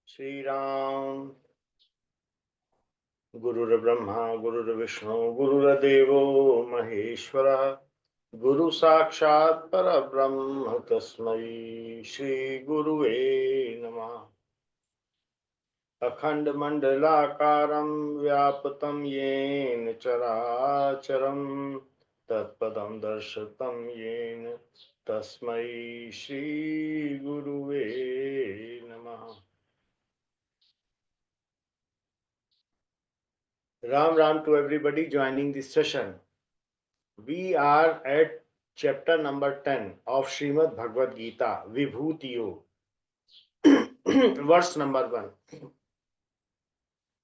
श्री राम। गुरुर्ब्रह्मा गुरुर्विष्णु गुरुर्देवो महेश्वरा, गुरु साक्षात् परब्रह्म तस्मै श्री गुरुवे नमः। अखंड मंडलाकारं व्याप्तं येन चराचरं तत्पदं दर्शितं येन तस्मै श्री गुरुवे नमः। Ram Ram to everybody joining this session. We are at chapter number 10 of Srimad Bhagavad Gita, Vibhutiyo, verse number 1.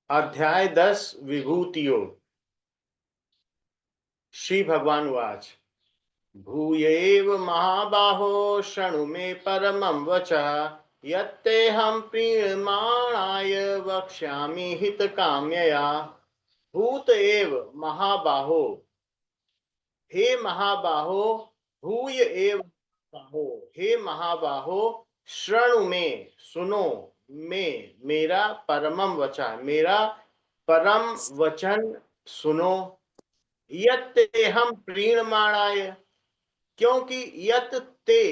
अध्याय 10 विभूतियो। श्री भगवान उवाच भूयैव महाबाहो शृणु मे परमं वचः यत्तेऽहं प्रीयमाणाय वक्ष्यामि हितकाम्यया। भूत एव महाबाहो, हे महाबाहो, भूय एव बाहो, हे महाबाहो, शृणु में, सुनो, में, मेरा परमम वचन, मेरा परम वचन सुनो। यत्ते हम प्रीणमाणाय, क्योंकि यत ते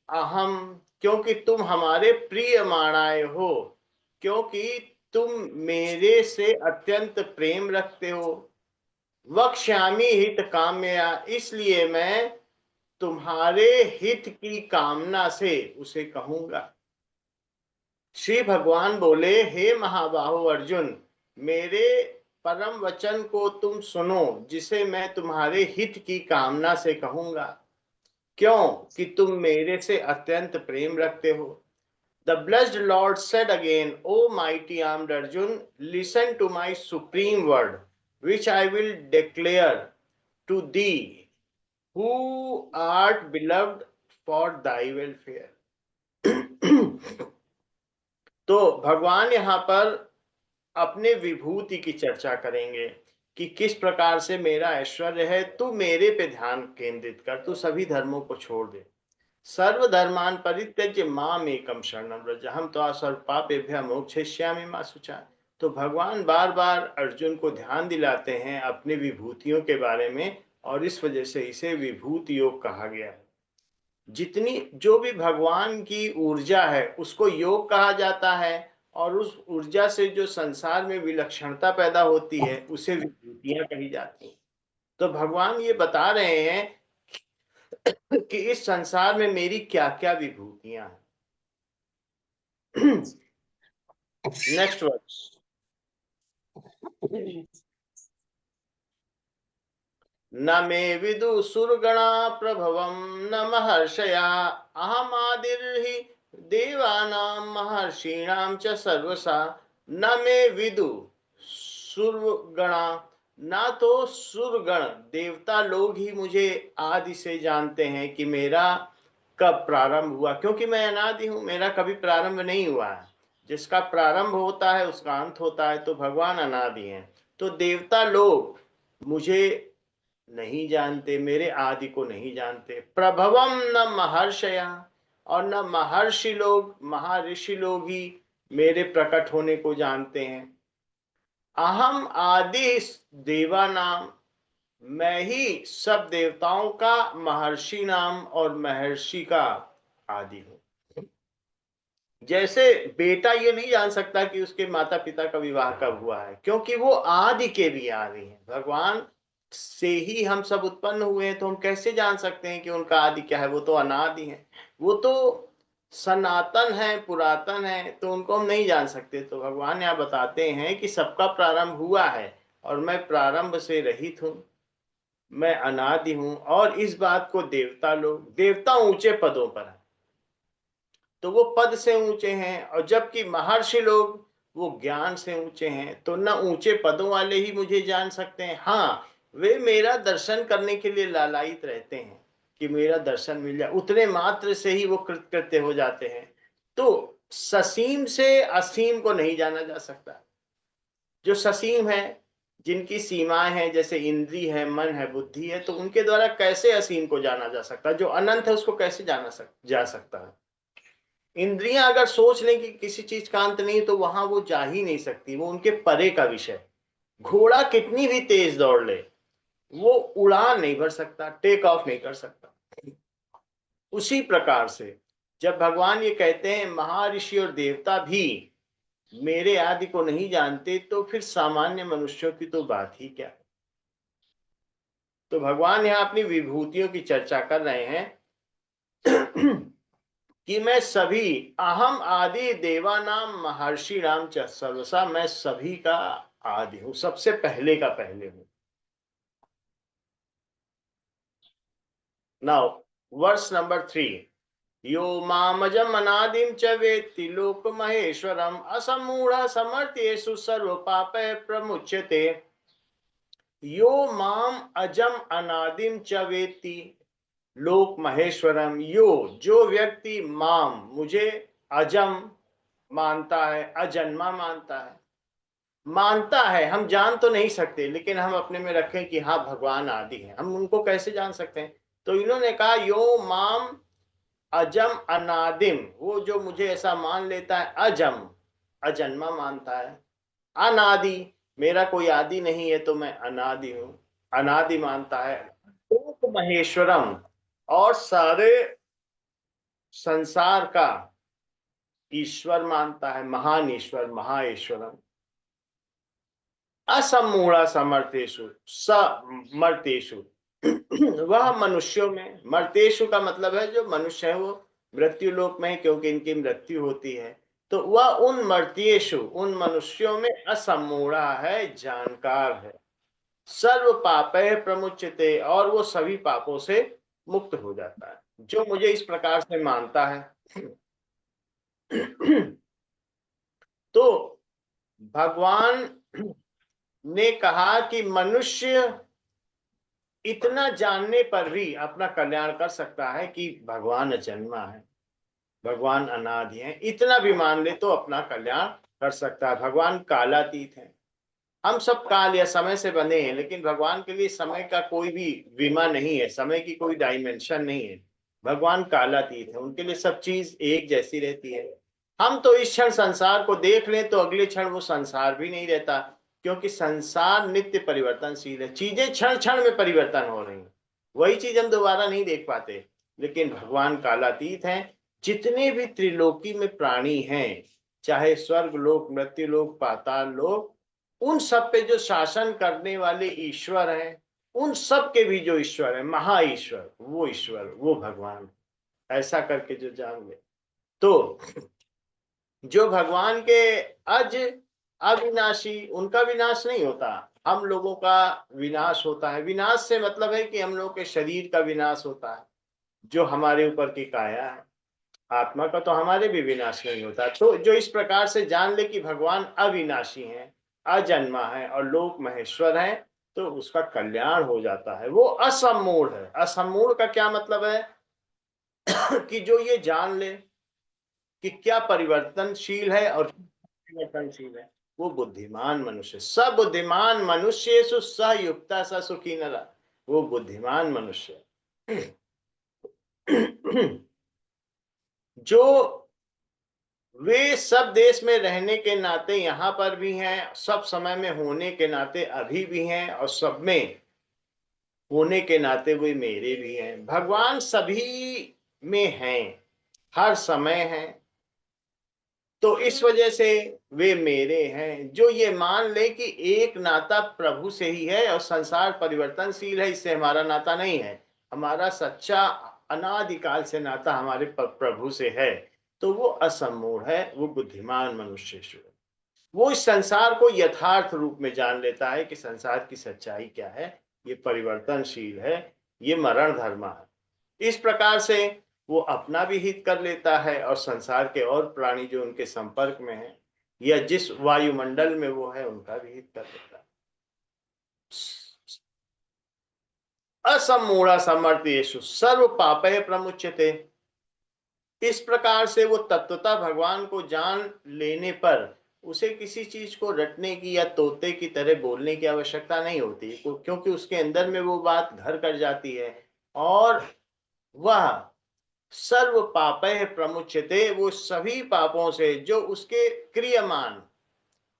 अहम, क्योंकि तुम हमारे प्रियमाणाय हो, क्योंकि तुम मेरे से अत्यंत प्रेम रखते हो। वक्ष्यामि हित काम्या, इसलिए मैं तुम्हारे हित की कामना से उसे कहूंगा। श्री भगवान बोले, हे महाबाहो अर्जुन, मेरे परम वचन को तुम सुनो, जिसे मैं तुम्हारे हित की कामना से कहूंगा। क्यों कि तुम मेरे से अत्यंत प्रेम रखते हो। The blessed Lord said again, O mighty armed Arjun, listen to my supreme word, which I will declare to thee, who art beloved for thy welfare. तो भगवान यहाँ पर अपने विभूति की चर्चा करेंगे कि किस प्रकार से मेरा ऐश्वर्य है। तू मेरे पे ध्यान केंद्रित कर, तू सभी धर्मों को छोड़ दे। सर्वधर्मान परित्यज्य माम एकम शरणम व्रज, हम तो सर्व पापेभ्यः मोक्षयिष्यामि मा शुचा। तो भगवान बार बार अर्जुन को ध्यान दिलाते हैं अपनी विभूतियों के बारे में, और इस वजह से इसे विभूति योग कहा गया है। जितनी जो भी भगवान की ऊर्जा है उसको योग कहा जाता है, और उस ऊर्जा से जो संसार में विलक्षणता पैदा होती है उसे विभूतियां कही जाती हैं। तो भगवान ये बता रहे हैं कि इस संसार में मेरी क्या क्या विभूतियां हैं। Next verse. न मे विदु सुरगणा प्रभवं न महर्षया अहमादिर्हि देवानां महर्षीणां च सर्वसा। न मे विदु सुरगणा, ना तो सुरगण देवता लोग ही मुझे आदि से जानते हैं कि मेरा कब प्रारंभ हुआ, क्योंकि मैं अनादि हूं, मेरा कभी प्रारंभ नहीं हुआ है। जिसका प्रारंभ होता है उसका अंत होता है, तो भगवान अनादि हैं। तो देवता लोग मुझे नहीं जानते, मेरे आदि को नहीं जानते। प्रभवम न महर्षया, और न महर्षि लोग, महर्षि लोग ही मेरे प्रकट होने को जानते हैं। अहम आदि देवा नाम, मैं ही सब देवताओं का महर्षि नाम और महर्षि का आदि हूं। जैसे बेटा ये नहीं जान सकता कि उसके माता पिता का विवाह कब हुआ है, क्योंकि वो आदि के भी आदि हैं। भगवान से ही हम सब उत्पन्न हुए हैं, तो हम कैसे जान सकते हैं कि उनका आदि क्या है। वो तो अनादि है, वो तो सनातन है, पुरातन है, तो उनको हम नहीं जान सकते। तो भगवान यहाँ बताते हैं कि सबका प्रारंभ हुआ है और मैं प्रारंभ से रहित हूं, मैं अनादि हूं। और इस बात को देवता लोग, देवता ऊंचे पदों पर है तो वो पद से ऊंचे हैं, और जबकि महर्षि लोग वो ज्ञान से ऊंचे हैं। तो न ऊंचे पदों वाले ही मुझे जान सकते हैं, हाँ वे मेरा दर्शन करने के लिए लालायित रहते हैं कि मेरा दर्शन मिल जाए, उतने मात्र से ही वो कृतकृत्य हो जाते हैं। तो ससीम से असीम को नहीं जाना जा सकता। जो ससीम है जिनकी सीमाएं हैं, जैसे इंद्री है, मन है, बुद्धि है, तो उनके द्वारा कैसे असीम को जाना जा सकता है? जो अनंत है उसको कैसे जा सकता है? इंद्रियां अगर सोच लें कि किसी चीज का अंत नहीं, तो वहां वो जा ही नहीं सकती, वो उनके परे का विषय। घोड़ा कितनी भी तेज दौड़ ले, वो उड़ान नहीं भर सकता, टेक ऑफ नहीं कर सकता। उसी प्रकार से जब भगवान ये कहते हैं महर्षि और देवता भी मेरे आदि को नहीं जानते, तो फिर सामान्य मनुष्यों की तो बात ही क्या है। तो भगवान यहाँ अपनी विभूतियों की चर्चा कर रहे हैं कि मैं सभी, अहम आदि देवानाम महर्षि राम च सर्वसा, मैं सभी का आदि हूं, सबसे पहले का पहले हूं। Now verse number 3। यो मामजम अनादिम च वेत्ति लोक महेश्वरम असमूढ़ समर्थ्येषु सर्व पापै प्रमुच्यते। यो माम अजम अनादिम च वेत्ति लोक महेश्वरम, यो जो व्यक्ति माम मुझे अजम मानता है, अजन्मा मानता है, हम जान तो नहीं सकते, लेकिन हम अपने में रखें कि हाँ भगवान आदि हैं, हम उनको कैसे जान सकते हैं? तो इन्होंने कहा यो माम अजम अनादिम, वो जो मुझे ऐसा मान लेता है, अजम अजन्मा मानता है, अनादि मेरा कोई आदि नहीं है तो मैं अनादि हूं, अनादि मानता है, लोक महेश्वरम और सारे संसार का ईश्वर मानता है, महान ईश्वर, महाईश्वरम। असमूढ़ समर्थेशु समर्थेशु वह मनुष्यों में, मर्तेशु का मतलब है जो मनुष्य है वो मृत्यु लोक में है, क्योंकि इनकी मृत्यु होती है। तो वह उन मर्त्येशु, उन मनुष्यों में असमूढ़ा है, जानकार है, सर्व पापै प्रमुच्यते, और वो सभी पापों से मुक्त हो जाता है, जो मुझे इस प्रकार से मानता है। तो भगवान ने कहा कि मनुष्य इतना जानने पर भी अपना कल्याण कर सकता है कि भगवान अजन्मा है, भगवान अनादि है, इतना भी मान ले तो अपना कल्याण कर सकता है। भगवान कालातीत है। हम सब काल या समय से बने हैं, लेकिन भगवान के लिए समय का कोई भी विमा नहीं है, समय की कोई डायमेंशन नहीं है। भगवान कालातीत है, उनके लिए सब चीज एक जैसी रहती है। हम तो इस क्षण संसार को देख लें तो अगले क्षण वो संसार भी नहीं रहता, क्योंकि संसार नित्य परिवर्तनशील है, चीजें क्षण क्षण में परिवर्तन हो रही हैं, वही चीज हम दोबारा नहीं देख पाते। लेकिन भगवान कालातीत हैं। जितने भी त्रिलोकी में प्राणी हैं, चाहे स्वर्ग लोक, मृत्यु लोक, पाताल लोक, उन सब पे जो शासन करने वाले ईश्वर हैं, उन सब के भी जो ईश्वर है, महा ईश्वर, वो भगवान, ऐसा करके जो जान ले, तो जो भगवान के अज अविनाशी, उनका विनाश नहीं होता, हम लोगों का विनाश होता है। विनाश से मतलब है कि हम लोगों के शरीर का विनाश होता है, जो हमारे ऊपर की काया है, आत्मा का तो हमारे भी विनाश नहीं होता। तो जो इस प्रकार से जान ले कि भगवान अविनाशी हैं, अजन्मा है और लोक महेश्वर है, तो उसका कल्याण हो जाता है। वो असमूढ़ है। असमूढ़ का क्या मतलब है? कि जो ये जान ले कि क्या परिवर्तनशील है और परिवर्तनशील है, वो बुद्धिमान मनुष्य। सब बुद्धिमान मनुष्य स युक्ता स सुखी नरा, वो बुद्धिमान मनुष्य जो वे सब देश में रहने के नाते यहाँ पर भी हैं, सब समय में होने के नाते अभी भी हैं, और सब में होने के नाते वे मेरे भी हैं। भगवान सभी में हैं, हर समय हैं, तो इस वजह से वे मेरे हैं। जो ये मान ले कि एक नाता प्रभु से ही है और संसार परिवर्तनशील है, इससे हमारा नाता नहीं है, हमारा सच्चा अनादिकाल से नाता हमारे प्रभु से है, तो वो असमूढ़ है, वो बुद्धिमान मनुष्य है। वो इस संसार को यथार्थ रूप में जान लेता है कि संसार की सच्चाई क्या है, ये परिवर्तनशील है, ये मरण धर्म है। इस प्रकार से वो अपना भी हित कर लेता है और संसार के और प्राणी जो उनके संपर्क में है या जिस वायुमंडल में वो है, उनका भी हित कर लेता है। असमूढ़ समर्थ्येषु सर्व पापै प्रमुच्यते। इस प्रकार से वो तत्वता भगवान को जान लेने पर उसे किसी चीज को रटने की या तोते की तरह बोलने की आवश्यकता नहीं होती, क्योंकि उसके अंदर में वो बात घर कर जाती है। और वह सर्व पापै प्रमुच्यते, वो सभी पापों से जो उसके क्रियमान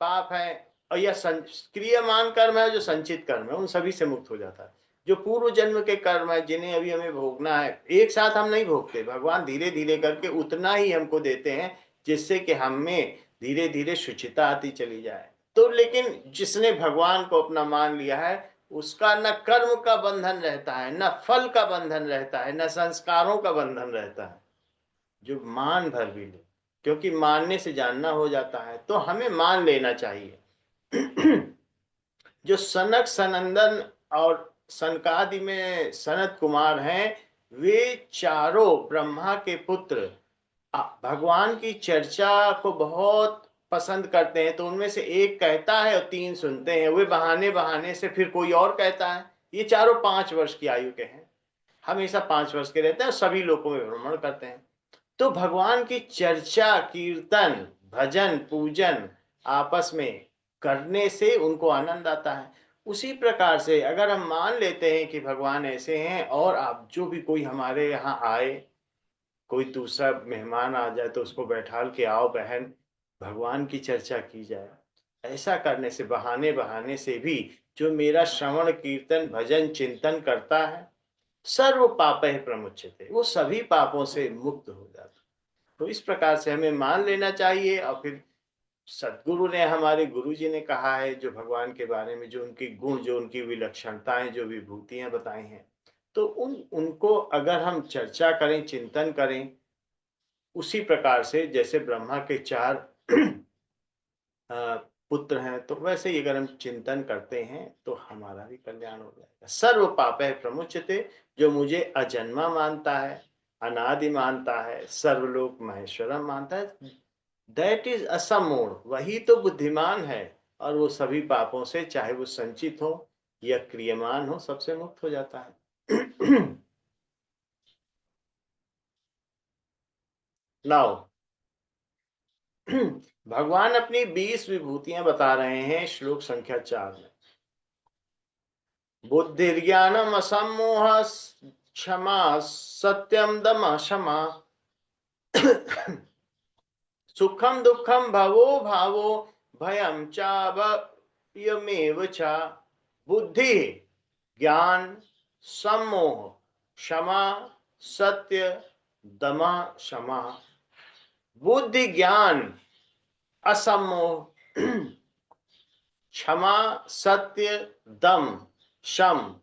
पाप है और या क्रियमान कर्म है, जो संचित कर्म है, उन सभी से मुक्त हो जाता है। जो पूर्व जन्म के कर्म है जिन्हें अभी हमें भोगना है, एक साथ हम नहीं भोगते, भगवान धीरे धीरे करके उतना ही हमको देते हैं जिससे कि हमें धीरे धीरे शुचिता आती चली जाए। तो लेकिन जिसने भगवान को अपना मान लिया है, उसका न कर्म का बंधन रहता है, न फल का बंधन रहता है, न संस्कारों का बंधन रहता है। जो मान भर भी ले, क्योंकि मानने से जानना हो जाता है, तो हमें मान लेना चाहिए। जो सनक सनंदन और सनकादि में सनत कुमार हैं, वे चारों ब्रह्मा के पुत्र भगवान की चर्चा को बहुत पसंद करते हैं। तो उनमें से एक कहता है और तीन सुनते हैं, वे बहाने बहाने से फिर कोई और कहता है। ये चारों 5 वर्ष की आयु के हैं, हमेशा 5 वर्ष के रहते हैं और सभी लोगों में भ्रमण करते हैं। तो भगवान की चर्चा, कीर्तन, भजन, पूजन आपस में करने से उनको आनंद आता है। उसी प्रकार से अगर हम मान लेते हैं कि भगवान ऐसे हैं, और आप जो भी कोई हमारे यहाँ आए, कोई दूसरा मेहमान आ जाए तो उसको बैठाल के, आओ बहन भगवान की चर्चा की जाए, ऐसा करने से बहाने बहाने से भी जो मेरा श्रवण कीर्तन भजन चिंतन करता है, सर्व पापै प्रमुच्यते, वो सभी पापों से मुक्त हो जाता है। तो इस प्रकार से हमें मान लेना चाहिए। और फिर सदगुरु ने, हमारे गुरु जी ने कहा है जो भगवान के बारे में, जो उनके गुण, जो उनकी विलक्षणताएं, जो विभूतियां बताई हैं, तो उनको अगर हम चर्चा करें, चिंतन करें, उसी प्रकार से जैसे ब्रह्मा के 4 पुत्र हैं, तो वैसे ही अगर हम चिंतन करते हैं तो हमारा भी कल्याण हो जाएगा। सर्व पापै प्रमुच्यते, जो मुझे अजन्मा मानता है, अनादि मानता है, सर्वलोक महेश्वरम मानता है, दैट इज असमूढ़, वही तो बुद्धिमान है। और वो सभी पापों से, चाहे वो संचित हो या क्रियमान हो, सबसे मुक्त हो जाता है। नाउ भगवान अपनी 20 विभूतियां बता रहे हैं श्लोक संख्या 4 में। बुद्धिर्ज्ञानम असमोह, क्षमा सत्यम दम क्षमा, सुखम दुखम भवो भावो, भयम चाभयमेव च। बुद्धि, ज्ञान, सम्मोह, क्षमा, सत्य, दमा, क्षमा। बुद्धि ज्ञान असम्मोह, क्षमा सत्य दम शम,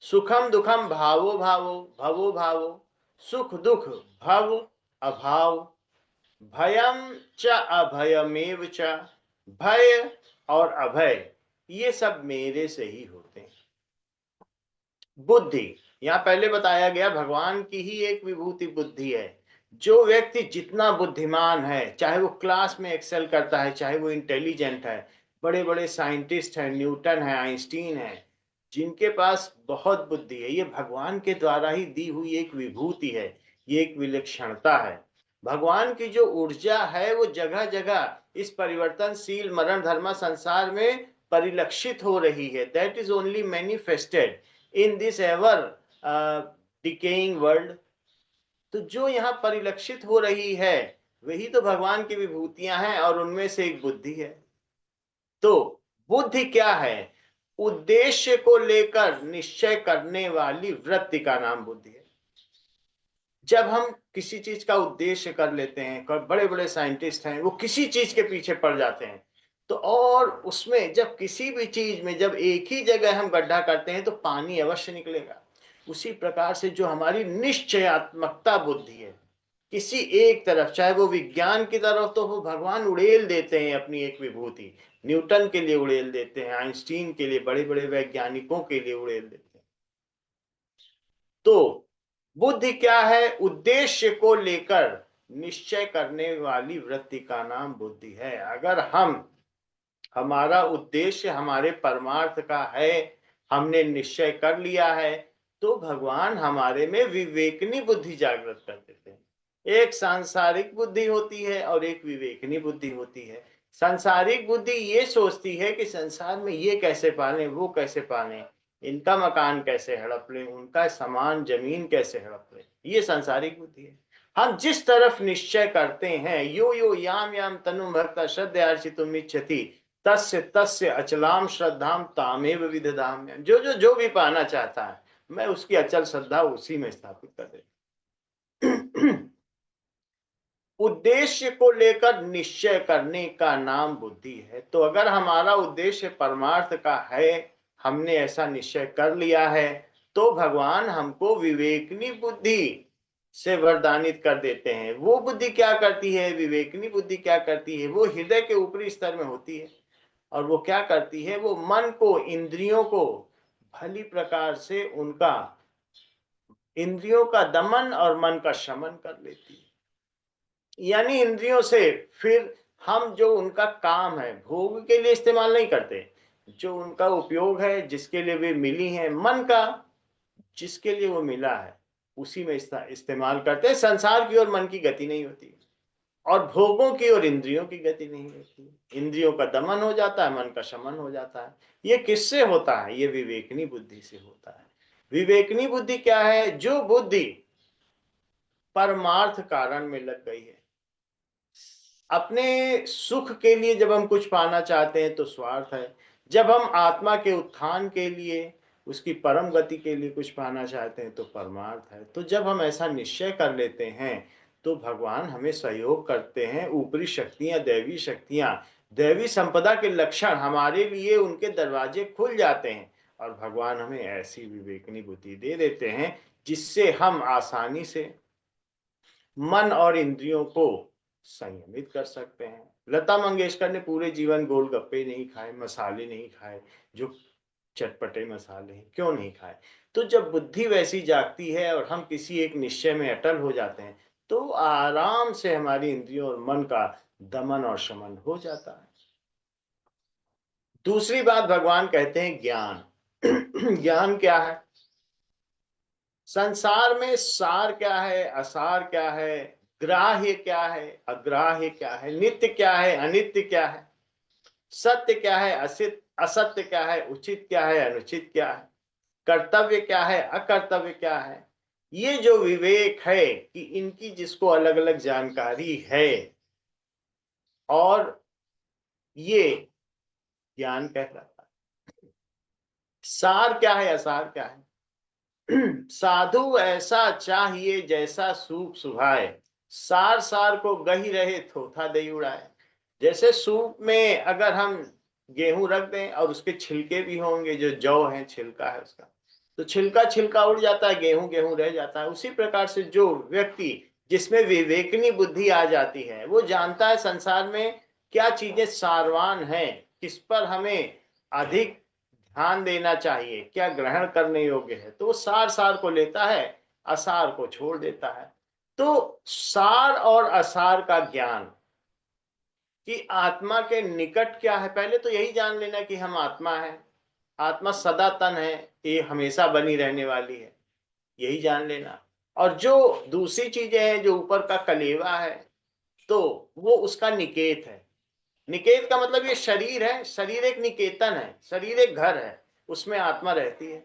सुखम दुखम भावो भावो, भवो भावो, सुख दुख भव अभाव, भयम च अभयमेव च, भय और अभय ये सब मेरे से ही होते हैं। बुद्धि, यहाँ पहले बताया गया भगवान की ही एक विभूति बुद्धि है। जो व्यक्ति जितना बुद्धिमान है, चाहे वो क्लास में एक्सेल करता है, चाहे वो इंटेलिजेंट है, बड़े बड़े साइंटिस्ट हैं, न्यूटन है, आइंस्टीन है, जिनके पास बहुत बुद्धि है, ये भगवान के द्वारा ही दी हुई एक विभूति है, ये एक विलक्षणता है। भगवान की जो ऊर्जा है वो जगह जगह इस परिवर्तनशील मरण धर्म संसार में परिलक्षित हो रही है। That is only manifested in this ever decaying world. तो जो यहाँ परिलक्षित हो रही है वही तो भगवान की विभूतियां हैं, और उनमें से एक बुद्धि है। तो बुद्धि क्या है? उद्देश्य को लेकर निश्चय करने वाली वृत्ति का नाम बुद्धि है। जब हम किसी चीज का उद्देश्य कर लेते हैं, बड़े बड़े साइंटिस्ट हैं, वो किसी चीज के पीछे पड़ जाते हैं, तो और उसमें जब किसी भी चीज में जब एक ही जगह हम गड्ढा करते हैं तो पानी अवश्य निकलेगा। उसी प्रकार से जो हमारी निश्चयात्मकता बुद्धि है, किसी एक तरफ, चाहे वो विज्ञान की तरफ, तो वो भगवान उड़ेल देते हैं अपनी एक विभूति। न्यूटन के लिए उड़ेल देते हैं, आइंस्टीन के लिए, बड़े बड़े वैज्ञानिकों के लिए उड़ेल देते हैं। तो बुद्धि क्या है? उद्देश्य को लेकर निश्चय करने वाली वृत्ति का नाम बुद्धि है। अगर हमारा उद्देश्य हमारे परमार्थ का है, हमने निश्चय कर लिया है, तो भगवान हमारे में विवेकनी बुद्धि जागृत कर देते हैं। एक सांसारिक बुद्धि होती है और एक विवेकनी बुद्धि होती है। सांसारिक बुद्धि ये सोचती है कि संसार में ये कैसे पाले, वो कैसे पाले, इनका मकान कैसे हड़प ले, उनका समान जमीन कैसे हड़प ले, ये सांसारिक बुद्धि है। हम जिस तरफ निश्चय करते हैं, यो यो याम याम तनु भक्ता श्रद्धयार्चितुम इच्छति तस्य तस्य अचलाम श्रद्धाम तामेव विदधाम, जो भी पाना चाहता है मैं उसकी अचल श्रद्धा उसी में स्थापित कर देता। उद्देश्य को लेकर निश्चय करने का नाम बुद्धि है। तो अगर हमारा उद्देश्य परमार्थ का है, हमने ऐसा निश्चय कर लिया है, तो भगवान हमको विवेकनी बुद्धि से वरदानित कर देते हैं। वो बुद्धि क्या करती है, विवेकनी बुद्धि क्या करती है, वो हृदय के ऊपरी स्तर में होती है। और वो क्या करती है, वो मन को, इंद्रियों को भली प्रकार से उनका, इंद्रियों का दमन और मन का शमन कर लेती है। यानी इंद्रियों से फिर हम जो उनका काम है भोग के लिए इस्तेमाल नहीं करते, जो उनका उपयोग है, जिसके लिए वे मिली हैं, मन का जिसके लिए वो मिला है उसी में इस्तेमाल करते हैं। संसार की ओर मन की गति नहीं होती और भोगों की ओर इंद्रियों की गति नहीं होती। इंद्रियों का दमन हो जाता है, मन का शमन हो जाता है। ये किससे होता है, ये विवेकनी बुद्धि से होता है। विवेकनी बुद्धि क्या है, जो बुद्धि परमार्थ कारण में लग गई है। अपने सुख के लिए जब हम कुछ पाना चाहते हैं तो स्वार्थ है, जब हम आत्मा के उत्थान के लिए, उसकी परम गति के लिए कुछ पाना चाहते हैं तो परमार्थ है। तो जब हम ऐसा निश्चय कर लेते हैं तो भगवान हमें सहयोग करते हैं। ऊपरी शक्तियां, दैवी शक्तियां, दैवी संपदा के लक्षण हमारे लिए, उनके दरवाजे खुल जाते हैं और भगवान हमें ऐसी विवेकनी बुद्धि दे देते हैं जिससे हम आसानी से मन और इंद्रियों को संयमित कर सकते हैं। लता मंगेशकर ने पूरे जीवन गोलगप्पे नहीं खाए, मसाले नहीं खाए, जो चटपटे मसाले हैं, क्यों नहीं खाए? तो जब बुद्धि वैसी जागती है और हम किसी एक निश्चय में अटल हो जाते हैं तो आराम से हमारी इंद्रियों और मन का दमन और शमन हो जाता है। दूसरी बात भगवान कहते हैं ज्ञान। ज्ञान क्या है? संसार में सार क्या है, असार क्या है, ग्राह्य क्या है, अग्राह्य क्या है, नित्य क्या है, अनित्य क्या है, सत्य क्या है, असत्य क्या है, उचित क्या है, अनुचित क्या है, कर्तव्य क्या है, अकर्तव्य क्या है, ये जो विवेक है कि इनकी जिसको अलग अलग जानकारी है, और ये ज्ञान कहलाता है। सार क्या है, असार क्या है? साधु ऐसा चाहिए जैसा सूप सुभाए, सार सार को गही रहे थोथा दे उड़ाए। जैसे सूप में अगर हम गेहूं रख दें और उसके छिलके भी होंगे, जो जौ है छिलका है उसका, तो छिलका छिलका उड़ जाता है, गेहूं गेहूं रह जाता है। उसी प्रकार से जो व्यक्ति जिसमें विवेकनी बुद्धि आ जाती है, वो जानता है संसार में क्या चीजें सारवान हैं, किस पर हमें अधिक ध्यान देना चाहिए, क्या ग्रहण करने योग्य है, तो वो सार सार को लेता है, असार को छोड़ देता है। तो सार और असार का ज्ञान, कि आत्मा के निकट क्या है, पहले तो यही जान लेना कि हम आत्मा है, आत्मा सदा तन है, ये हमेशा बनी रहने वाली है, यही जान लेना। और जो दूसरी चीजें हैं, जो ऊपर का कलेवा है, तो वो उसका निकेत है। निकेत का मतलब ये शरीर है, शरीर एक निकेतन है, शरीर एक घर है, उसमें आत्मा रहती है।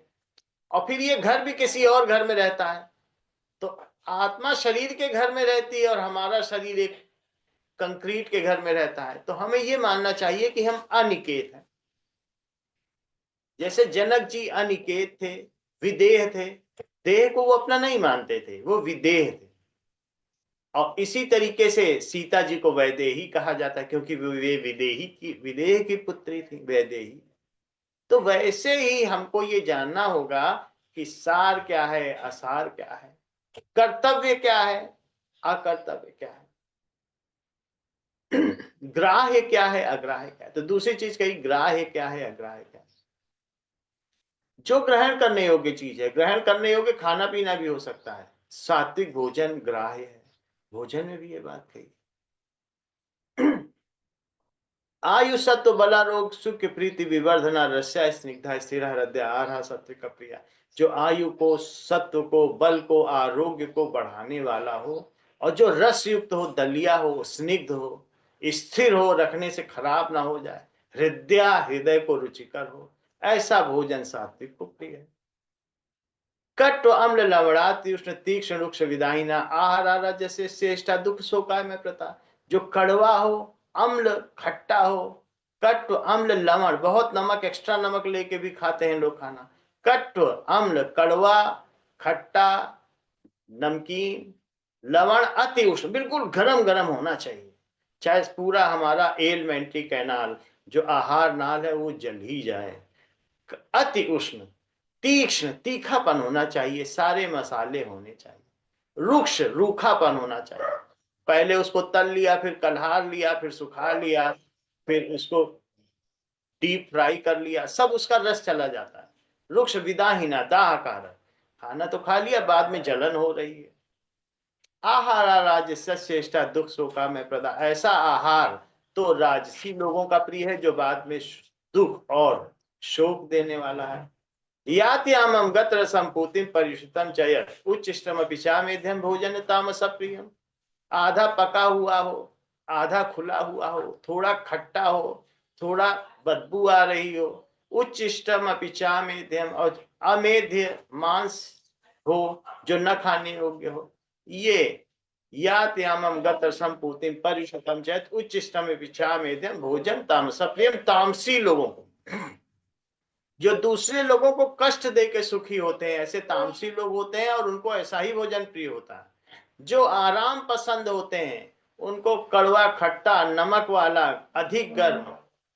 और फिर ये घर भी किसी और घर में रहता है। तो आत्मा शरीर के घर में रहती है और हमारा शरीर एक कंक्रीट के घर में रहता है। तो हमें ये मानना चाहिए कि हम अनिकेत हैं। जैसे जनक जी अनिकेत थे, विदेह थे, देह को वो अपना नहीं मानते थे, वो विदेह थे। और इसी तरीके से सीता जी को वैदेही कहा जाता है, क्योंकि वे विदेह की पुत्री थी, वैदेही। तो वैसे ही हमको ये जानना होगा कि सार क्या है, असार क्या है, कर्तव्य क्या है, अकर्तव्य क्या है, ग्राह्य क्या है, अग्राह्य क्या है। तो दूसरी चीज कही, ग्राह्य क्या है, अग्राह्य क्या है। जो ग्रहण करने योग्य चीज है, ग्रहण करने योग्य खाना पीना भी हो सकता है, सात्विक भोजन ग्राह्य है। भोजन में भी ये बात कही। आयु सत्व बला रोग सुख प्रीति विवर्धना रस्या स्निग्धा स्थिर हृदय आहार सत्व का प्रिया। जो आयु को, सत्व को, बल को, आरोग्य को बढ़ाने वाला हो, और जो रस युक्त हो, दलिया हो, स्निग्ध हो, स्थिर हो, रखने से खराब ना हो जाए, हृदय को रुचिकर हो, ऐसा भोजन सात्विक को प्रिय है। कट्व अम्ल लवणाति उष्ण तीक्ष्ण रुक्ष विदाहिना आहारा जैसे श्रेष्ठा दुख शोकाय में प्रता। जो कड़वा हो, अम्ल खट्टा हो, कट्व अम्ल लवण, बहुत नमक एक्स्ट्रा नमक लेके भी खाते हैं लोग खाना। कट्व अम्ल कड़वा, खट्टा, नमकीन, लवण, अति उष्ण, बिल्कुल गरम गरम होना चाहिए। चाहे पूरा हमारा एलिमेंट्री कैनाल जो आहार नाल है वो जल ही जाए। अति उष्ण, तीक्ष्ण, तीखापन होना चाहिए, सारे मसाले होने चाहिए। रुक्ष, रूखापन होना चाहिए, पहले उसको तल लिया, फिर कल्हार लिया, फिर सुखा लिया, फिर उसको डीप फ्राई कर लिया, सब उसका रस चला जाता है। रुक्ष विदाहीना, दाहकार, खाना तो खा लिया, बाद में जलन हो रही है। आहारा राजस्य श्रेष्ठा दुख शोका में प्रदा, ऐसा आहार तो राजसी लोगों का प्रिय है जो बाद में दुख और शोक देने वाला है। यात्यामं गत्र संपूतिम परिष्टम चयत उच्चिष्टम पिचा मेध्यम भोजन तामस प्रियम। आधा पका हुआ हो, आधा खुला हुआ हो, थोड़ा खट्टा हो, थोड़ा बदबू आ रही हो, उच्चिष्टम पिचा मेध्यम, और अमेध्य मांस हो जो न खाने योग्य हो, ये यात्यामं गत्र संपूतिम परिष्टम चयत उच्चिष्टम पिचा मेध्यम भोजन तामस प्रियम। तामसी लोगों को, जो दूसरे लोगों को कष्ट देके सुखी होते हैं, ऐसे तामसी लोग होते हैं और उनको ऐसा ही भोजन प्रिय होता है। जो आराम पसंद होते हैं उनको कड़वा, खट्टा, नमक वाला, अधिक गर्म,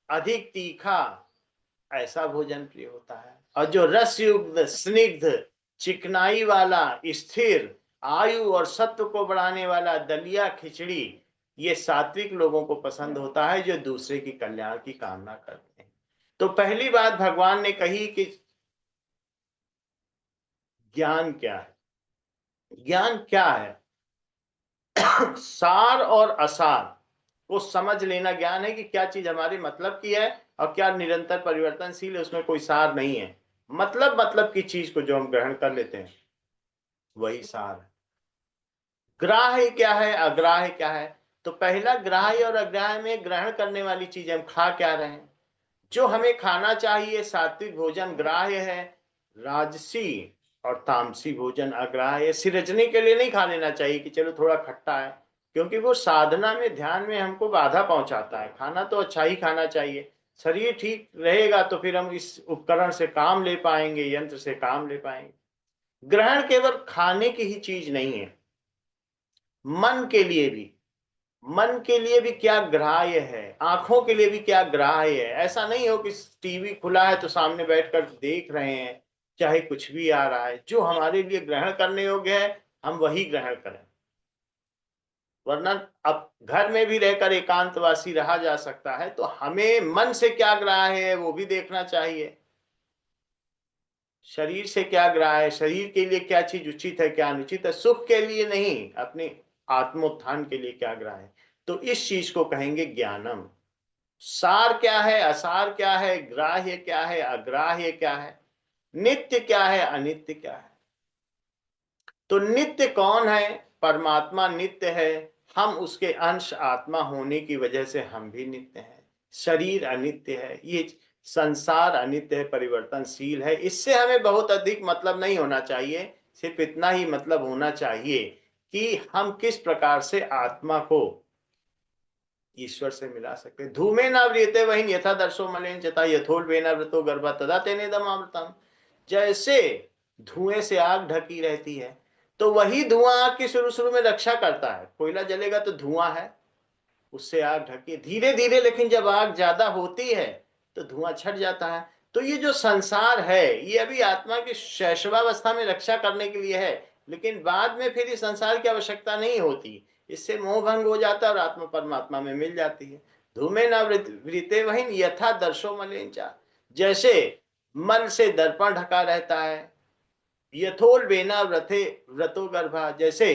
अधिक तीखा, ऐसा भोजन प्रिय होता है। और जो रस युक्त, स्निग्ध, चिकनाई वाला, स्थिर, आयु और सत्व को बढ़ाने वाला दलिया, खिचड़ी, ये सात्विक लोगों को पसंद होता है जो दूसरे की कल्याण की कामना करते हैं। तो पहली बात भगवान ने कही कि ज्ञान क्या है। ज्ञान क्या है? सार और असार को समझ लेना ज्ञान है, कि क्या चीज हमारे मतलब की है और क्या निरंतर परिवर्तनशील है, उसमें कोई सार नहीं है। मतलब की चीज को जो हम ग्रहण कर लेते हैं वही सार है। ग्राह्य क्या है, अग्राह्य क्या है? तो पहला, ग्राह्य और अग्राह्य में ग्रहण करने वाली चीज हम खा क्या रहे हैं। जो हमें खाना चाहिए सात्विक भोजन ग्राह्य है, राजसी और तामसी भोजन अग्राह्य। सिरजने के लिए नहीं खा लेना चाहिए कि चलो थोड़ा खट्टा है, क्योंकि वो साधना में, ध्यान में हमको बाधा पहुंचाता है। खाना तो अच्छा ही खाना चाहिए, शरीर ठीक रहेगा तो फिर हम इस उपकरण से काम ले पाएंगे, यंत्र से काम ले पाएंगे। ग्रहण केवल खाने की ही चीज नहीं है, मन के लिए भी, मन के लिए भी क्या ग्राह्य है, आंखों के लिए भी क्या ग्राह्य है। ऐसा नहीं हो कि टीवी खुला है तो सामने बैठकर देख रहे हैं, चाहे कुछ भी आ रहा है, जो हमारे लिए ग्रहण करने योग्य है हम वही ग्रहण करें। वरना अब घर में भी रहकर एकांतवासी रहा जा सकता है, तो हमें मन से क्या ग्राह्य है वो भी देखना चाहिए। शरीर से क्या ग्राह्य है, शरीर के लिए क्या चीज उचित है, क्या अनुचित है, सुख के लिए नहीं, अपने आत्मोत्थान के लिए क्या ग्राह्य है। तो इस चीज को कहेंगे ज्ञानम। सार क्या है, असार क्या है, ग्राह्य क्या है, अग्राह्य क्या है, नित्य क्या है, अनित्य क्या है। तो नित्य कौन है? परमात्मा नित्य है, हम उसके अंश आत्मा होने की वजह से हम भी नित्य हैं। शरीर अनित्य है, ये संसार अनित्य है, परिवर्तनशील है। इससे हमें बहुत अधिक मतलब नहीं होना चाहिए, सिर्फ इतना ही मतलब होना चाहिए कि हम किस प्रकार से आत्मा को ईश्वर से मिला सकते। धूमे न व्रियते वही यथा दर्शो मलेन चता यथोल्बेन व्रतो गर्भा तदा तेनेदम अमृतम। जैसे धुएं से आग ढकी रहती है, तो वही धुआं आग की शुरू शुरू में रक्षा करता है। कोयला जलेगा तो धुआं है, उससे आग ढकी धीरे धीरे, लेकिन जब आग ज्यादा होती है तो धुआं छट जाता है। तो ये जो संसार है ये अभी आत्मा की शैशवावस्था में रक्षा करने के लिए है, लेकिन बाद में फिर इस संसार की आवश्यकता नहीं होती, इससे मोह भंग हो जाता है और आत्मा परमात्मा में मिल जाती है। धूमे न वृते वही यथा दर्शो मलेंचा, जैसे मल से दर्पण ढका रहता है, यथोल बेना व्रथे व्रतो गर्भा, जैसे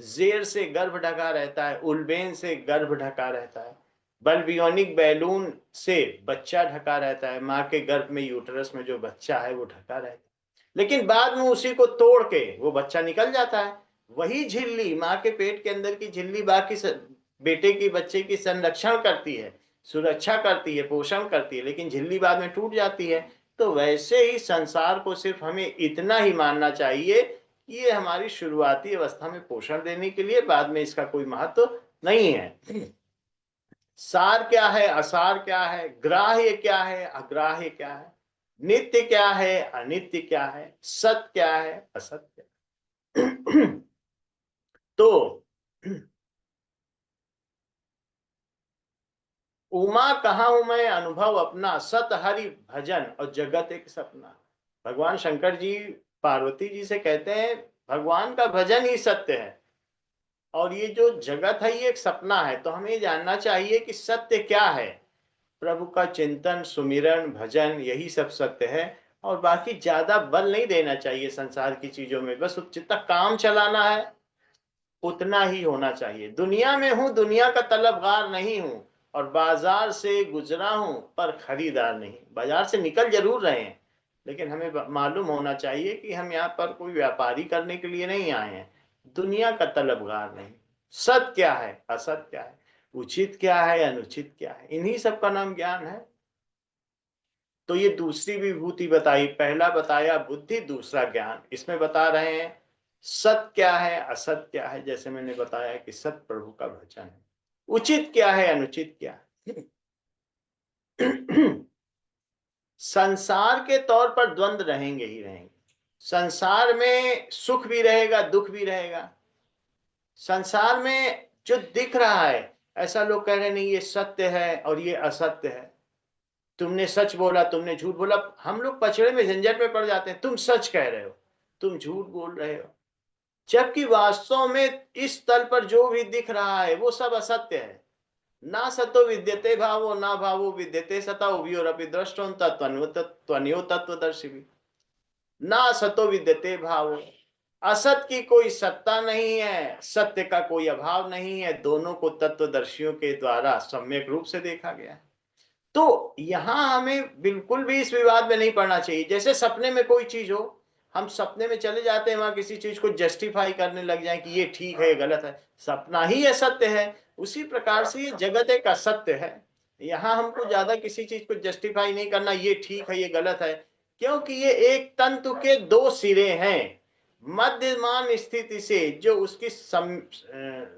जेर से गर्भ ढका रहता है, उल्बेन से गर्भ ढका रहता है, बल्बियोनिक बैलून से बच्चा ढका रहता है, माँ के गर्भ में यूटरस में जो बच्चा है वो ढका रहता है, लेकिन बाद में उसी को तोड़ के वो बच्चा निकल जाता है। वही झिल्ली, माँ के पेट के अंदर की झिल्ली बाकी बेटे की बच्चे की संरक्षण करती है, सुरक्षा करती है, पोषण करती है, लेकिन झिल्ली बाद में टूट जाती है। तो वैसे ही संसार को सिर्फ हमें इतना ही मानना चाहिए कि ये हमारी शुरुआती अवस्था में पोषण देने के लिए, बाद में इसका कोई महत्व नहीं है। सार क्या है, असार क्या है, ग्राह्य क्या है, अग्राह्य क्या है, नित्य क्या है, अनित्य क्या है, सत्य क्या है, असत्य। तो उमा कहाँ हूं मैं, अनुभव अपना, सत हरि भजन और जगत एक सपना। भगवान शंकर जी पार्वती जी से कहते हैं भगवान का भजन ही सत्य है और ये जो जगत है ये एक सपना है। तो हमें जानना चाहिए कि सत्य क्या है। प्रभु का चिंतन, सुमिरन, भजन, यही सब सत्य है। और बाकी ज्यादा बल नहीं देना चाहिए संसार की चीजों में, बस जितना काम चलाना है उतना ही होना चाहिए। दुनिया में हूं, दुनिया का तलबगार नहीं हूं, और बाजार से गुजरा हूं पर खरीदार नहीं। बाजार से निकल जरूर रहे हैं, लेकिन हमें मालूम होना चाहिए कि हम यहाँ पर कोई व्यापारी करने के लिए नहीं आए हैं, दुनिया का तलबगार नहीं। सत्य क्या है, असत्य क्या है, उचित क्या है, अनुचित क्या है, इन्हीं सब का नाम ज्ञान है। तो ये दूसरी विभूति बताई, पहला बताया बुद्धि, दूसरा ज्ञान। इसमें बता रहे हैं सत्य क्या है, असत्य क्या है। जैसे मैंने बताया कि सत्य प्रभु का भजन है, उचित क्या है, अनुचित क्या है। संसार के तौर पर द्वंद रहेंगे ही रहेंगे। संसार में सुख भी रहेगा, दुख भी रहेगा। संसार में जो दिख रहा है, ऐसा लोग कह रहे हैं नहीं ये सत्य है और ये असत्य है, तुमने सच बोला, तुमने झूठ बोला। हम लोग पचड़े में, झंझट में पड़ जाते हैं, तुम सच कह रहे हो, तुम झूठ बोल रहे हो, जबकि वास्तव में इस तल पर जो भी दिख रहा है वो सब असत्य है। ना सतो विद्यते भावो, ना भावो विद्यते सता, उभयोरपि दृष्टोऽन्तः त्वन्यो तत्वदर्शी। ना सतो विद्यते भावो, असत की कोई सत्ता नहीं है, सत्य का कोई अभाव नहीं है, दोनों को तत्वदर्शियों के द्वारा सम्यक रूप से देखा गया है। तो यहां हमें बिल्कुल भी इस विवाद में नहीं पड़ना चाहिए। जैसे सपने में कोई चीज हो, हम सपने में चले जाते हैं, वहां किसी चीज को जस्टिफाई करने लग जाए कि ये ठीक है, ये गलत है, सपना ही असत्य है। उसी प्रकार से ये जगत एक असत्य है। यहाँ हमको ज्यादा किसी चीज को जस्टिफाई नहीं करना, ये ठीक है, ये गलत है, क्योंकि ये एक तंतु के दो सिरे हैं। मध्यमान स्थिति से जो उसकी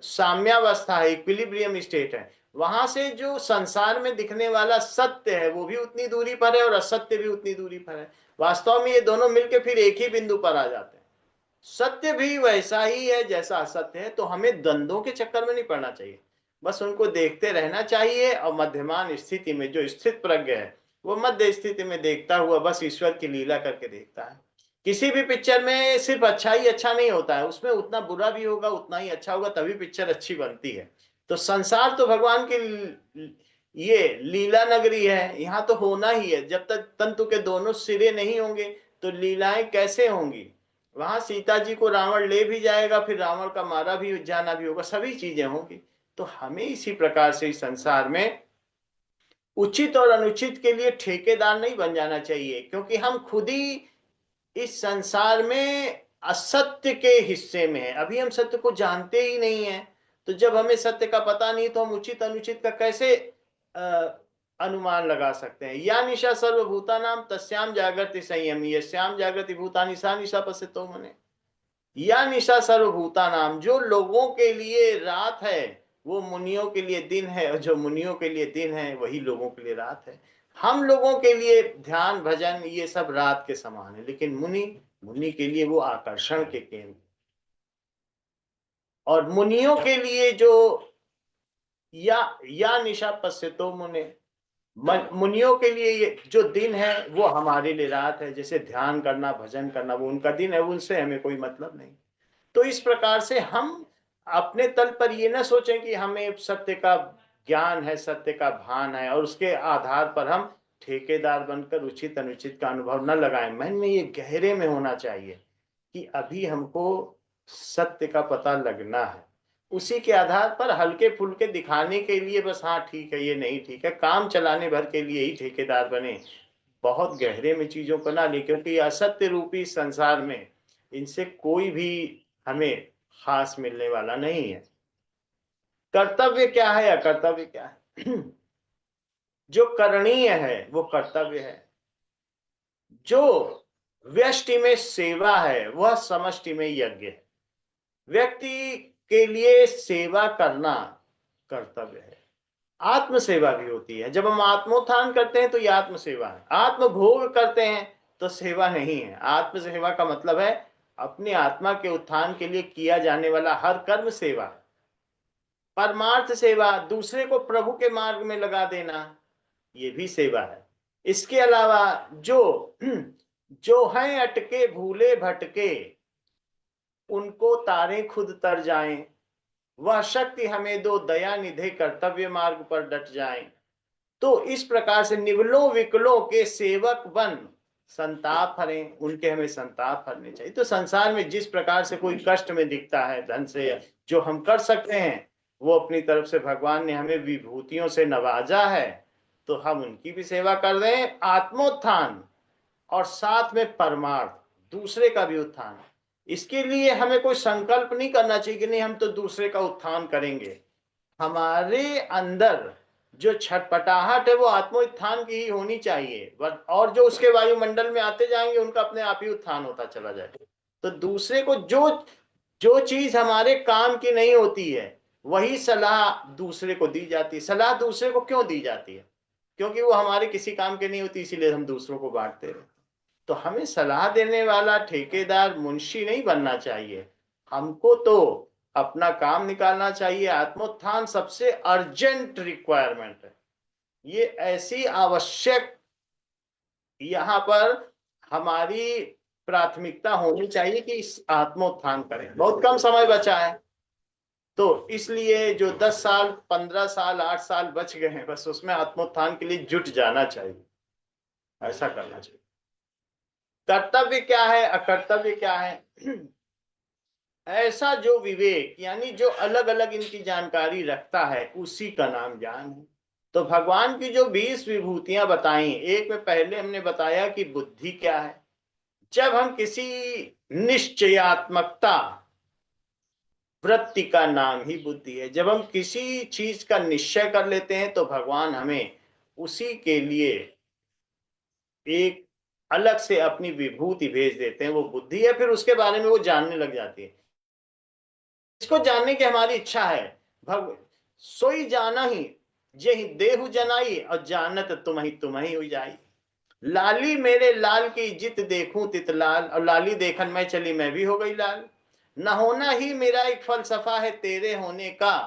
साम्यावस्था है, इक्विलिब्रियम स्टेट है, वहां से जो संसार में दिखने वाला सत्य है वो भी उतनी दूरी पर है और असत्य भी उतनी दूरी पर है। वास्तव में ये दोनों मिलके फिर एक ही बिंदु पर आ जाते हैं। सत्य भी वैसा ही है जैसा असत्य है। तो हमें द्वंद्वों के चक्कर में नहीं पड़ना चाहिए, बस उनको देखते रहना चाहिए। और मध्यमान स्थिति में जो स्थित प्रज्ञ है वो मध्य स्थिति में देखता हुआ बस ईश्वर की लीला करके देखता है। किसी भी पिक्चर में सिर्फ अच्छा ही अच्छा नहीं होता है, उसमें उतना बुरा भी होगा, उतना ही अच्छा होगा, तभी पिक्चर अच्छी बनती है। तो संसार तो भगवान की ये लीला नगरी है, यहाँ तो होना ही है। जब तक तंतु के दोनों सिरे नहीं होंगे तो लीलाएं कैसे होंगी। वहां सीता जी को रावण ले भी जाएगा, फिर रावण का मारा भी जाना भी होगा, सभी चीजें होंगी। तो हमें इसी प्रकार से इस संसार में उचित और अनुचित के लिए ठेकेदार नहीं बन जाना चाहिए, क्योंकि हम खुद ही इस संसार में असत्य के हिस्से में है। अभी हम सत्य को जानते ही नहीं है। तो जब हमें सत्य का पता नहीं तो हम उचित अनुचित का कैसे अनुमान लगा सकते हैं। या निशा सर्वभूतानाम तस्याम जागृति संयमी, यस्याम जागृति भूतानि सा निशा पश्यतो मने। या निशा सर्वभूतानाम, जो लोगों के लिए रात है वो मुनियों के लिए दिन है, और जो मुनियों के लिए दिन है वही लोगों के लिए रात है। हम लोगों के लिए ध्यान भजन ये सब रात के समान है, लेकिन मुनि मुनि के लिए वो आकर्षण के केंद्र। और मुनियों के लिए जो या निशा पश्यतो मुने, मुनियों के लिए ये जो दिन है वो हमारे लिए रात है। जैसे ध्यान करना, भजन करना वो उनका दिन है, उनसे हमें कोई मतलब नहीं। तो इस प्रकार से हम अपने तल पर ये ना सोचें कि हमें सत्य का ज्ञान है, सत्य का भान है, और उसके आधार पर हम ठेकेदार बनकर उचित अनुचित का अनुभव न लगाएं। मन में ये गहरे में होना चाहिए कि अभी हमको सत्य का पता लगना है। उसी के आधार पर हल्के फुल्के दिखाने के लिए बस हाँ ठीक है, ये नहीं ठीक है, काम चलाने भर के लिए ही ठेकेदार बने, बहुत गहरे में चीजों को ना ले। क्योंकि असत्य रूपी संसार में इनसे कोई भी हमें खास मिलने वाला नहीं है। कर्तव्य क्या है, अकर्तव्य क्या है। जो करणीय है वो कर्तव्य है, जो व्यष्टि में सेवा है वह समष्टि में यज्ञ है। व्यक्ति के लिए सेवा करना कर्तव्य है। आत्म सेवा भी होती है। जब हम आत्मोत्थान करते हैं तो यह आत्म सेवा है। आत्म भोग करते हैं तो सेवा नहीं है। आत्म सेवा का मतलब है अपनी आत्मा के उत्थान के लिए किया जाने वाला हर कर्म सेवा। परमार्थ सेवा, दूसरे को प्रभु के मार्ग में लगा देना, ये भी सेवा है। इसके अलावा जो जो हैं अटके भूले भटके, उनको तारे खुद तर जाएं, वह शक्ति हमें दो दया निधे कर्तव्य मार्ग पर डट जाएं। तो इस प्रकार से निवलों विकलों के सेवक बन संताप हरें, उनके हमें संताप हरने चाहिए। तो संसार में जिस प्रकार से कोई कष्ट में दिखता है, धन से जो हम कर सकते हैं वो अपनी तरफ से भगवान ने हमें विभूतियों से नवाजा है, तो हम उनकी भी सेवा कर दें। आत्मोत्थान और साथ में परमार्थ, दूसरे का भी उत्थान। इसके लिए हमें कोई संकल्प नहीं करना चाहिए कि नहीं हम तो दूसरे का उत्थान करेंगे। हमारे अंदर जो छटपटाहट है वो आत्मोत्थान की ही होनी चाहिए, और जो उसके वायुमंडल में आते जाएंगे उनका अपने आप ही उत्थान होता चला जाएगा। तो दूसरे को जो जो चीज हमारे काम की नहीं होती है वही सलाह दूसरे को दी जाती है। सलाह दूसरे को क्यों दी जाती है? क्योंकि वो हमारे किसी काम के नहीं होती, इसीलिए हम दूसरों को बांटते रहे। तो हमें सलाह देने वाला ठेकेदार मुंशी नहीं बनना चाहिए। हमको तो अपना काम निकालना चाहिए। आत्मोत्थान सबसे अर्जेंट रिक्वायरमेंट है। ये ऐसी आवश्यक यहाँ पर हमारी प्राथमिकता होनी चाहिए कि इस आत्मोत्थान करें। बहुत कम समय बचा है, तो इसलिए जो 10 साल 15 साल 8 साल बच गए हैं, बस उसमें आत्मोत्थान के लिए जुट जाना चाहिए। ऐसा करना चाहिए। कर्तव्य क्या है, अकर्तव्य क्या है, ऐसा जो विवेक यानी जो अलग अलग इनकी जानकारी रखता है उसी का नाम ज्ञान है। तो भगवान की जो 20 विभूतियां बताई, एक में पहले हमने बताया कि बुद्धि क्या है। जब हम किसी निश्चयात्मकता, वृत्ति का नाम ही बुद्धि है। जब हम किसी चीज का निश्चय कर लेते हैं तो भगवान हमें उसी के लिए एक अलग से अपनी विभूति भेज देते हैं, वो बुद्धि है। फिर उसके बारे में वो जानने लग जाती है। इसको जानने की हमारी इच्छा है। भग सोई जाना ही जे ही देहु जनाई, और जानत तुम ही हुई जाई। लाली मेरे लाल की जित देखूं तित लाल, और लाली देखन मैं चली मैं भी हो गई लाल। न होना ही मेरा एक फलसफा है तेरे होने का,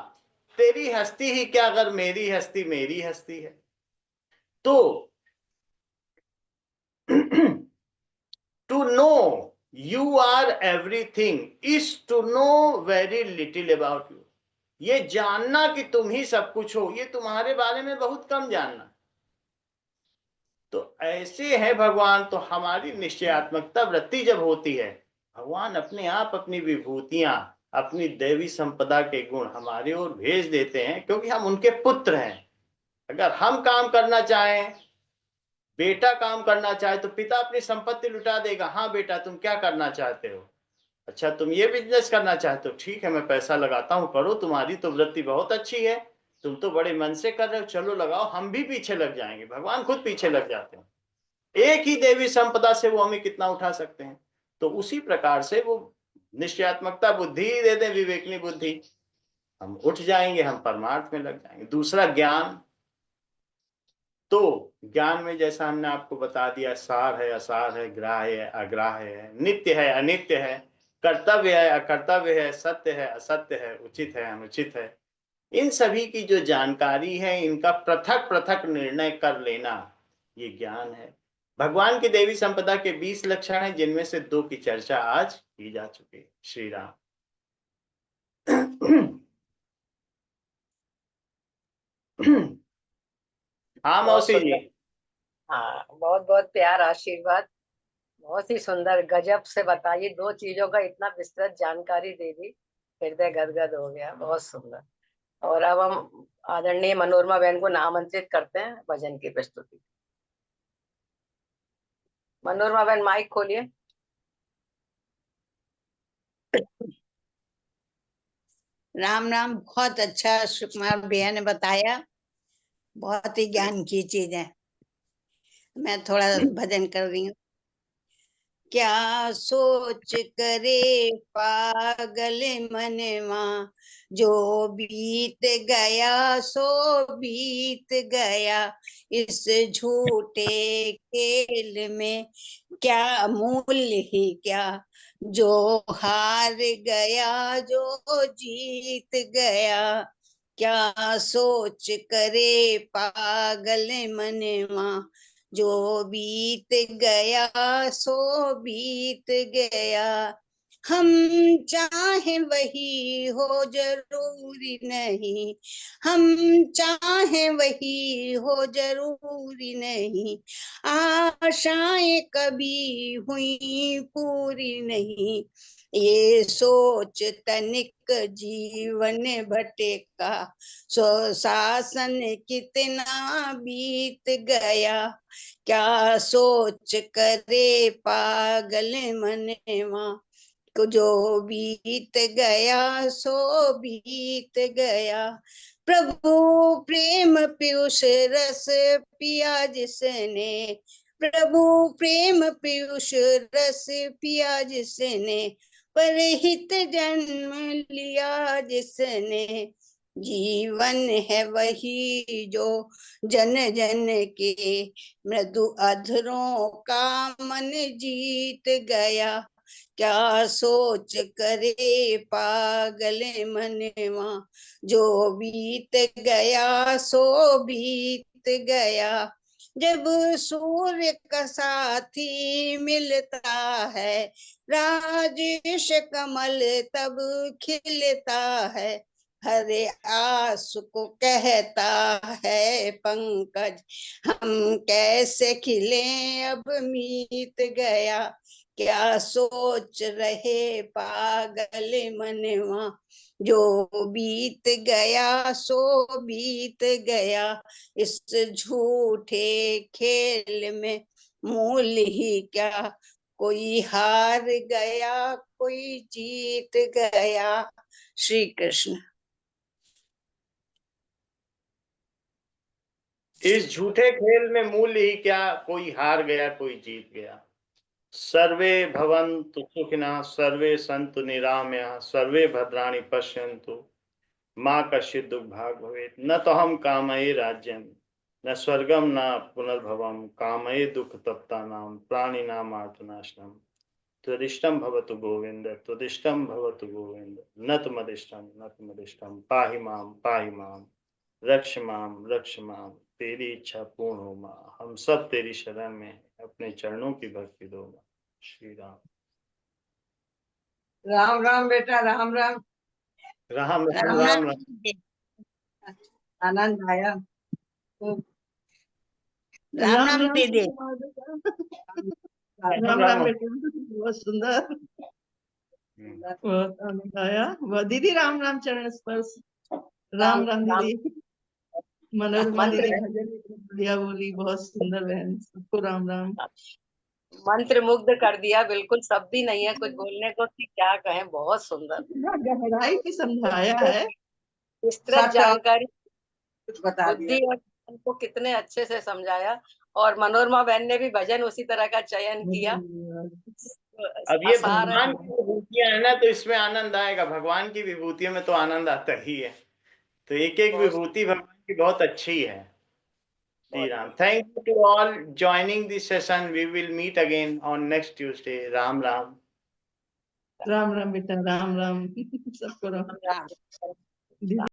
तेरी हस्ती ही क्या अगर मेरी हस्ती मेरी हस्ती है। तो to know you are everything is to know very little about you. ये जानना कि तुम ही सब कुछ हो, ये तुम्हारे बारे में बहुत कम जानना। तो ऐसे है भगवान। तो हमारी निश्चयात्मकता वृत्ति जब होती है, भगवान अपने आप अपनी विभूतियां, अपनी देवी संपदा के गुण हमारे ओर भेज देते हैं, क्योंकि हम उनके पुत्र हैं। अगर हम काम करना चाहें, बेटा काम करना चाहे, तो पिता अपनी संपत्ति लुटा देगा। हाँ बेटा तुम क्या करना चाहते हो? अच्छा तुम ये बिजनेस करना चाहते हो, ठीक है मैं पैसा लगाता हूँ, करो, तुम्हारी तो वृत्ति बहुत अच्छी है, तुम तो बड़े मन से कर रहे हो, चलो लगाओ, हम भी पीछे लग जाएंगे। भगवान खुद पीछे लग जाते हैं। एक ही देवी संपदा से वो हमें कितना उठा सकते हैं। तो उसी प्रकार से वो निश्चयात्मकता बुद्धि ही दे दे, विवेकनी बुद्धि, हम उठ जाएंगे, हम परमार्थ में लग जाएंगे। दूसरा ज्ञान। तो ज्ञान में जैसा हमने आपको बता दिया, सार है असार है, ग्राह्य है अग्राह्य है, नित्य है अनित्य है, कर्तव्य है अकर्तव्य है, सत्य है असत्य है, उचित है अनुचित है। इन सभी की जो जानकारी है, इनका पृथक पृथक निर्णय कर लेना, ये ज्ञान है। भगवान की देवी संपदा के 20 लक्षण हैं, जिनमें से 2 की चर्चा आज की जा चुकी है। श्री राम। हाँ बहुत मौसी जी। सुंदर। हाँ, बहुत बहुत प्यार आशीर्वाद। बहुत ही सुंदर, गजब से बताइए, दो चीजों का इतना विस्तृत जानकारी दे दी, हृदय गदगद हो गया। बहुत सुंदर। और अब हम आदरणीय मनोरमा बहन को आमंत्रित करते हैं भजन की प्रस्तुति। मनोरमा बहन माइक खोलिए। राम राम। बहुत अच्छा सुकुमार भैया ने बताया, बहुत ही ज्ञान की चीज है। मैं थोड़ा भजन कर रही हूँ। क्या सोच करे पागल मनवा, जो बीत गया सो बीत गया। इस झूठे खेल में क्या मूल्य ही क्या, जो हार गया जो जीत गया। क्या सोच करे पागल मनवा, जो बीत गया सो बीत गया। हम चाहे वही हो जरूरी नहीं, हम चाहे वही हो जरूरी नहीं। आशाएं कभी हुई पूरी नहीं, ये सोच तनिक जीवन भटका। शासन कितना बीत गया, क्या सोच करे पागल मनवा, जो बीत गया सो बीत गया। प्रभु प्रेम पीयूष रस पिया जिसने, प्रभु प्रेम पीयूष रस पिया जिसने, परहित जन्म लिया जिसने। जीवन है वही जो जन जन के मृदु अधरों का मन जीत गया। क्या सोच करे पागल मनवा, जो बीत गया सो बीत गया। जब सूर्य का साथी मिलता है, राजेश कमल तब खिलता है। हरे आस को कहता है पंकज, हम कैसे खिले अब मीत गया। क्या सोच रहे पागल मनवा, जो बीत गया सो बीत गया। इस झूठे खेल में मूल्य ही क्या, कोई हार गया कोई जीत गया। श्री कृष्ण। इस झूठे खेल में मूल्य ही क्या, कोई हार गया कोई जीत गया। सर्वे भवन्तु सुखिनः, सर्वे सन्तु निरामयाः, सर्वे भद्राणि पश्यन्तु, मां कश्चित् दुर्भाग् भवेत्। न तो हम कामये राज्यं न स्वर्गम न पुनर्भवम, कामये दुख तप्तानां प्राणिनां आर्तनाशनम्। त्वदिष्टं भवतु गोविंद, त्वदिष्टं भवतु गोविंद, न तु मदिष्टं, पाहि मां रक्ष मां, तेरी इच्छा पूर्ण हो मां। हम सब तेरी शरण में हैं, अपने चरणों की भक्ति दो मां। श्री राम। राम राम बेटा, राम राम। राम राम राम राम राम। आनंद आया। राम राम दीदी। राम राम बेटा, बहुत सुंदर, बहुत आनंद आया। दीदी राम राम चरण स्पर्श। राम राम दीदी। मनोरमा मंत्र दीदी भजन बढ़िया बोली, बहुत सुंदर बहन। सबको राम राम। मंत्र मुग्ध कर दिया, बिल्कुल शब्द ही नहीं है कुछ बोलने को कि क्या कहें। बहुत सुंदर, गहराई से समझाया है, विस्तृत जानकारी, कुछ बता दिया। बुद्धि और ज्ञान को कितने अच्छे से समझाया। और मनोरमा बहन ने भी भजन उसी तरह का चयन किया। अब ये आसार है। भगवान की विभूतियां है ना, तो इसमें आनंद आएगा। भगवान की विभूतियों में तो आनंद आता ही है। तो एक एक विभूति भगवान की बहुत अच्छी है। Shri Ram. Thank you to all joining this session. We will meet again on next Tuesday. Ram Ram. Ram Ram बेटा, राम राम। सबको राम। राम।